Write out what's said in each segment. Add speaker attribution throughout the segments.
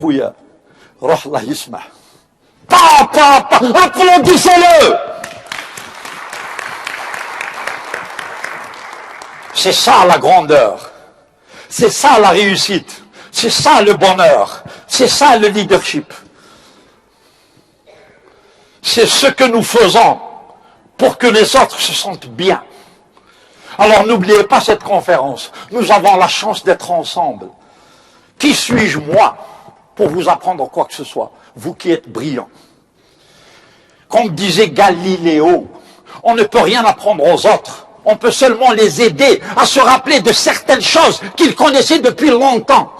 Speaker 1: Bouya, Roh Allah Yisma. Applaudissez-le! C'est ça la grandeur. C'est ça la réussite. C'est ça le bonheur. C'est ça le leadership. C'est ce que nous faisons pour que les autres se sentent bien. Alors n'oubliez pas cette conférence. Nous avons la chance d'être ensemble. Qui suis-je, moi, pour vous apprendre quoi que ce soit? Vous qui êtes brillants. Comme disait Galiléo, on ne peut rien apprendre aux autres. On peut seulement les aider à se rappeler de certaines choses qu'ils connaissaient depuis longtemps.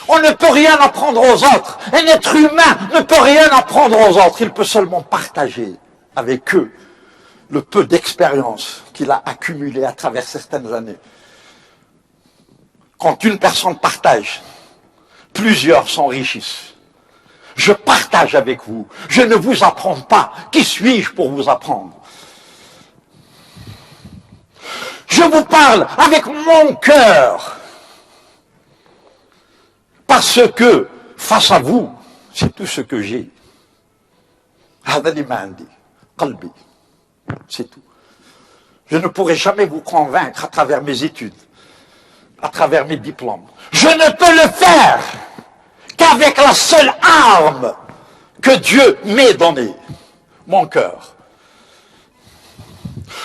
Speaker 1: On ne peut rien apprendre aux autres. Un être humain ne peut rien apprendre aux autres. Il peut seulement partager avec eux le peu d'expérience qu'il a accumulé à travers certaines années. Quand une personne partage, plusieurs s'enrichissent. Je partage avec vous. Je ne vous apprends pas. Qui suis-je pour vous apprendre? Je vous parle avec mon cœur. Parce que, face à vous, c'est tout ce que j'ai. C'est tout. Je ne pourrai jamais vous convaincre à travers mes études, à travers mes diplômes. Je ne peux le faire qu'avec la seule arme que Dieu m'ait donnée, mon cœur.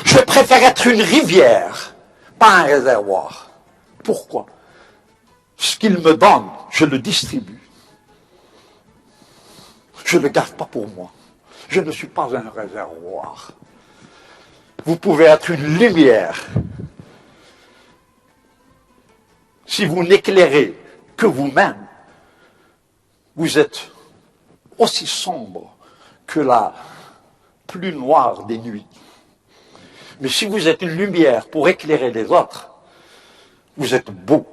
Speaker 1: Je préfère être une rivière, pas un réservoir. Pourquoi? Ce qu'il me donne, je le distribue. Je ne le garde pas pour moi. Je ne suis pas un réservoir. Vous pouvez être une lumière. Si vous n'éclairez que vous-même, vous êtes aussi sombre que la plus noire des nuits. Mais si vous êtes une lumière pour éclairer les autres, vous êtes beau.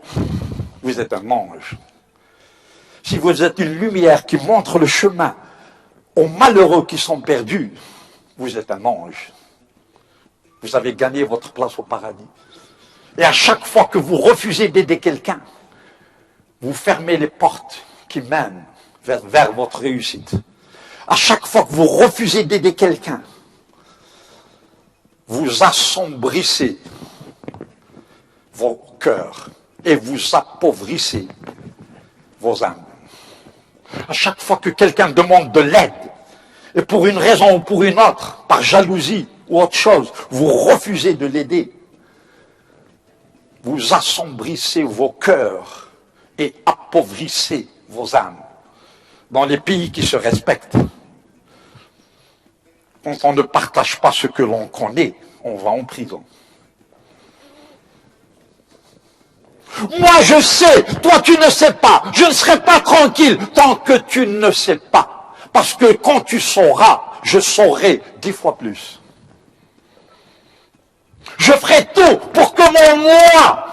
Speaker 1: Vous êtes un ange. Si vous êtes une lumière qui montre le chemin aux malheureux qui sont perdus, vous êtes un ange. Vous avez gagné votre place au paradis. Et à chaque fois que vous refusez d'aider quelqu'un, vous fermez les portes qui mènent vers votre réussite. À chaque fois que vous refusez d'aider quelqu'un, vous assombrissez vos cœurs et vous appauvrissez vos âmes. À chaque fois que quelqu'un demande de l'aide, et pour une raison ou pour une autre, par jalousie ou autre chose, vous refusez de l'aider, vous assombrissez vos cœurs et appauvrissez vos âmes. Dans les pays qui se respectent, quand on ne partage pas ce que l'on connaît, on va en prison. Moi je sais, toi tu ne sais pas. Je ne serai pas tranquille tant que tu ne sais pas. Parce que quand tu sauras, je saurai 10 fois plus. Je ferai tout pour que mon moi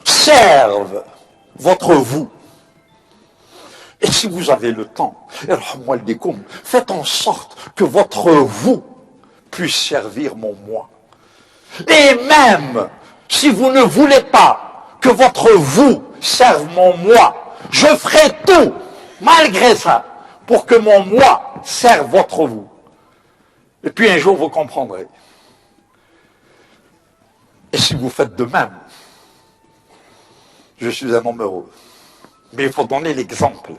Speaker 1: serve votre vous. Et si vous avez le temps, faites en sorte que votre vous puisse servir mon moi. Et même si vous ne voulez pas que votre vous serve mon moi, je ferai tout, malgré ça, pour que mon moi serve votre vous. Et puis un jour vous comprendrez. Et si vous faites de même, je suis un homme heureux. Mais il faut donner l'exemple.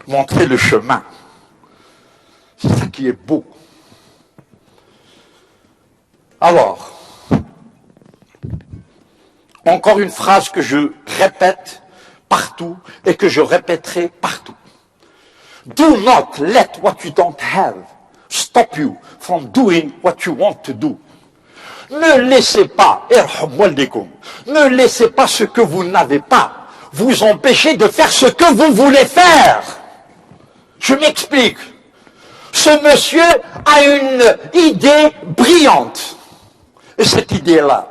Speaker 1: Montrer le chemin. C'est ça qui est beau. Alors, encore une phrase que je répète partout et que je répéterai partout. Do not let what you don't have stop you from doing what you want to do. Ne laissez pas, ne laissez pas ce que vous n'avez pas vous empêcher de faire ce que vous voulez faire. Je m'explique. Ce monsieur a une idée brillante. Et cette idée-là,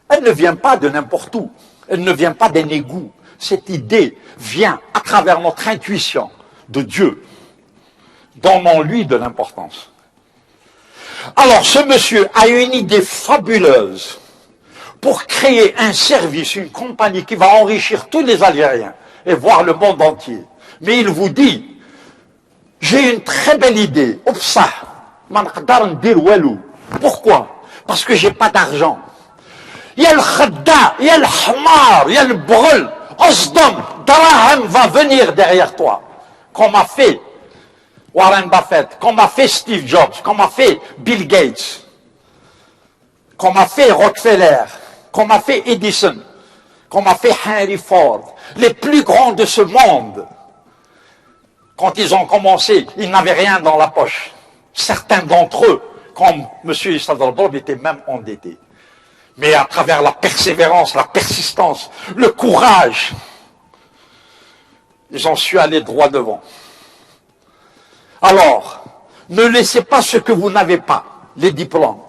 Speaker 1: elle ne vient pas de n'importe où. Elle ne vient pas d'un égout. Cette idée vient à travers notre intuition de Dieu. Donnons-lui de l'importance. Alors, ce monsieur a une idée fabuleuse pour créer un service, une compagnie qui va enrichir tous les Algériens et voir le monde entier. Mais il vous dit, j'ai une très belle idée. Pourquoi? Parce que j'ai pas d'argent. Il y a le khadda, il y a le hamar, il y a le brûle. Osdom, Daraham va venir derrière toi. Comme a fait Warren Buffett, comme a fait Steve Jobs, comme a fait Bill Gates, comme a fait Rockefeller, comme a fait Edison, comme a fait Henry Ford. Les plus grands de ce monde, quand ils ont commencé, ils n'avaient rien dans la poche. Certains d'entre eux, comme M. Issa Dalbob, étaient même endettés. Mais à travers la persévérance, la persistance, le courage, ils ont su aller droit devant. Alors, ne laissez pas ce que vous n'avez pas, les diplômes,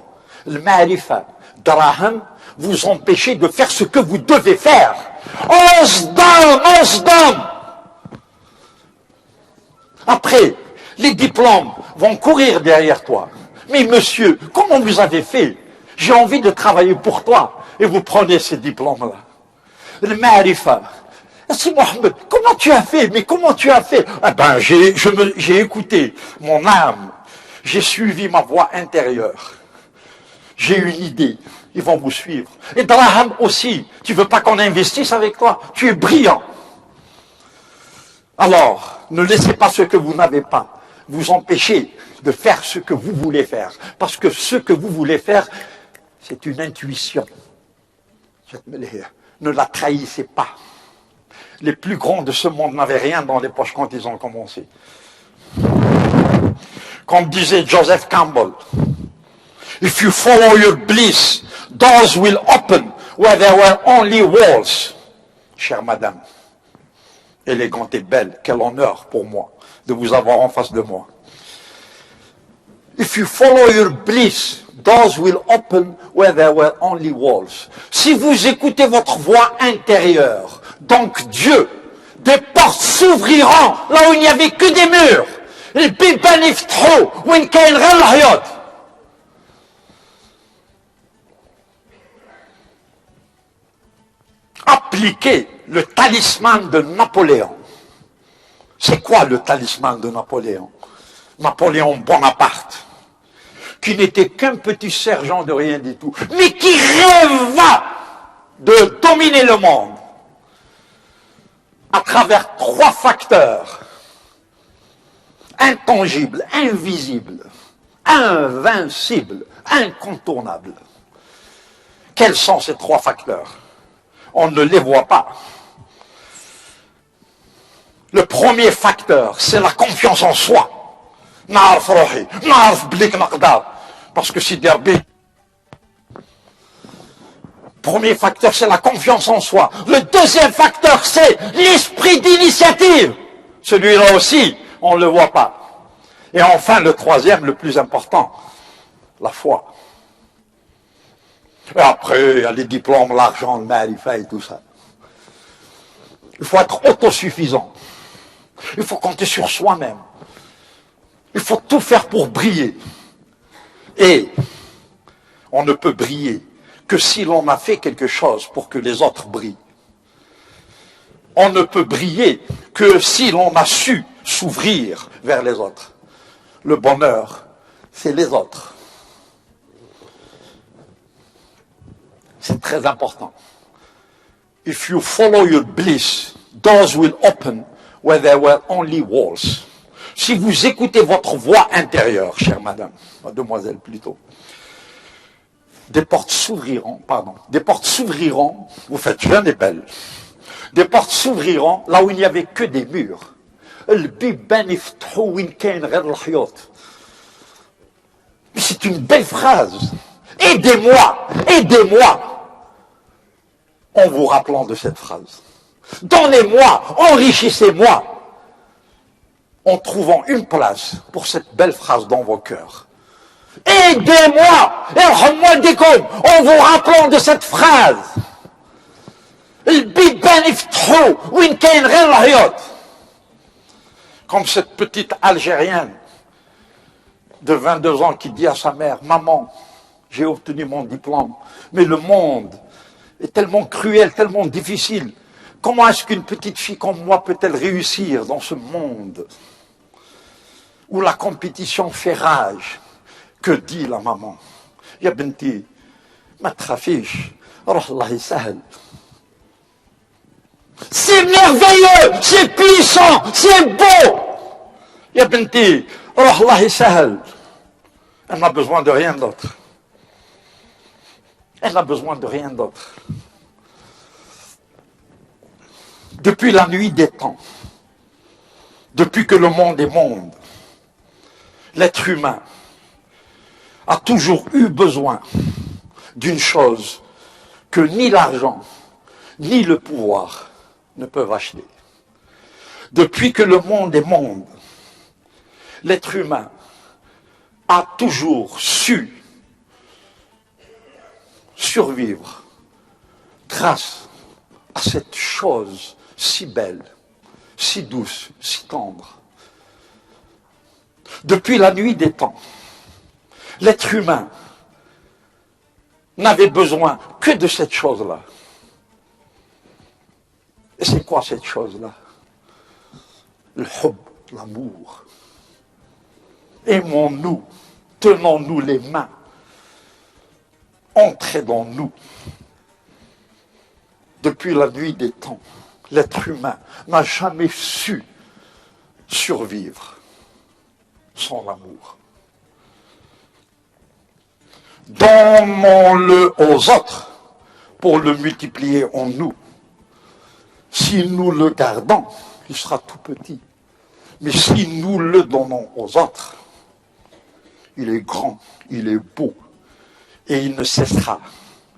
Speaker 1: le ma'rifa, Daraham, vous empêcher de faire ce que vous devez faire. Osdam! Après, les diplômes vont courir derrière toi. Mais monsieur, comment vous avez fait? J'ai envie de travailler pour toi. Et vous prenez ces diplômes-là. Le ma'rifa. Si Mohamed, comment tu as fait? Mais comment tu as fait? Eh ben, j'ai écouté mon âme. J'ai suivi ma voix intérieure. J'ai une idée. Ils vont vous suivre. Et Daraham aussi. Tu veux pas qu'on investisse avec toi? Tu es brillant. Alors, ne laissez pas ce que vous n'avez pas vous empêcher de faire ce que vous voulez faire. Parce que ce que vous voulez faire, c'est une intuition. Ne la trahissez pas. Les plus grands de ce monde n'avaient rien dans les poches quand ils ont commencé. Comme disait Joseph Campbell, if you follow your bliss, doors will open where there were only walls. Chère madame, élégante et belle, quel honneur pour moi de vous avoir en face de moi. If you follow your bliss, doors will open where there were only walls. Si vous écoutez votre voix intérieure, donc Dieu, des portes s'ouvriront là où il n'y avait que des murs. Appliquez le talisman de Napoléon. C'est quoi le talisman de Napoléon? Napoléon Bonaparte, qui n'était qu'un petit sergent de rien du tout, mais qui rêva de dominer le monde à travers trois facteurs intangibles, invisibles, invincibles, incontournables. Quels sont ces trois facteurs? On ne les voit pas. Le premier facteur, c'est la confiance en soi. Parce que si Derby. Premier facteur, c'est la confiance en soi. Le deuxième facteur, c'est l'esprit d'initiative. Celui-là aussi, on ne le voit pas. Et enfin, le troisième, le plus important, la foi. Et après, il y a les diplômes, l'argent, le marifa et tout ça. Il faut être autosuffisant. Il faut compter sur soi-même. Il faut tout faire pour briller. Et on ne peut briller que si l'on a fait quelque chose pour que les autres brillent. On ne peut briller que si l'on a su s'ouvrir vers les autres. Le bonheur, c'est les autres. C'est très important. If you follow your bliss, doors will open where there were only walls. Si vous écoutez votre voix intérieure, chère madame, mademoiselle plutôt, des portes s'ouvriront, vous faites jeune et belle, des portes s'ouvriront là où il n'y avait que des murs. C'est une belle phrase. Aidez-moi en vous rappelant de cette phrase. Donnez-moi, enrichissez-moi en trouvant une place pour cette belle phrase dans vos cœurs. Aidez-moi, en vous rappelant de cette phrase. Comme cette petite Algérienne de 22 ans qui dit à sa mère, maman, j'ai obtenu mon diplôme, mais le monde est tellement cruelle, tellement difficile. Comment est-ce qu'une petite fille comme moi peut-elle réussir dans ce monde où la compétition fait rage? Que dit la maman? Ya binti, ma trafiche, Allah yisahel. C'est merveilleux, c'est puissant, c'est beau. Ya binti, Allah yisahel. Elle n'a besoin de rien d'autre. Elle n'a besoin de rien d'autre. Depuis la nuit des temps, depuis que le monde est monde, l'être humain a toujours eu besoin d'une chose que ni l'argent, ni le pouvoir ne peuvent acheter. Depuis que le monde est monde, l'être humain a toujours su survivre grâce à cette chose si belle, si douce, si tendre. Depuis la nuit des temps, l'être humain n'avait besoin que de cette chose-là. Et c'est quoi cette chose-là? Le hub, l'amour. Aimons-nous, tenons-nous les mains, entrez dans nous. Depuis la nuit des temps, l'être humain n'a jamais su survivre sans l'amour. Donnons-le aux autres pour le multiplier en nous. Si nous le gardons, il sera tout petit. Mais si nous le donnons aux autres, il est grand, il est beau, et il ne cessera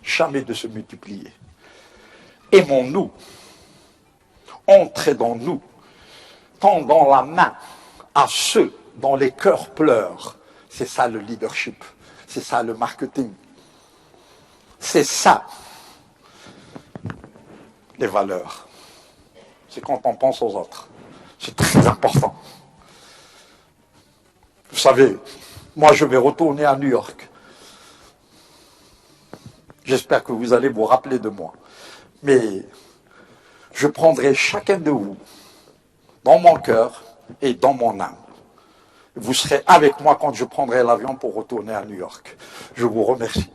Speaker 1: jamais de se multiplier. Aimons-nous, entrez dans nous, tendons la main à ceux dont les cœurs pleurent. C'est ça le leadership, c'est ça le marketing, c'est ça les valeurs. C'est quand on pense aux autres. C'est très important. Vous savez, moi je vais retourner à New York. J'espère que vous allez vous rappeler de moi. Mais je prendrai chacun de vous dans mon cœur et dans mon âme. Vous serez avec moi quand je prendrai l'avion pour retourner à New York. Je vous remercie.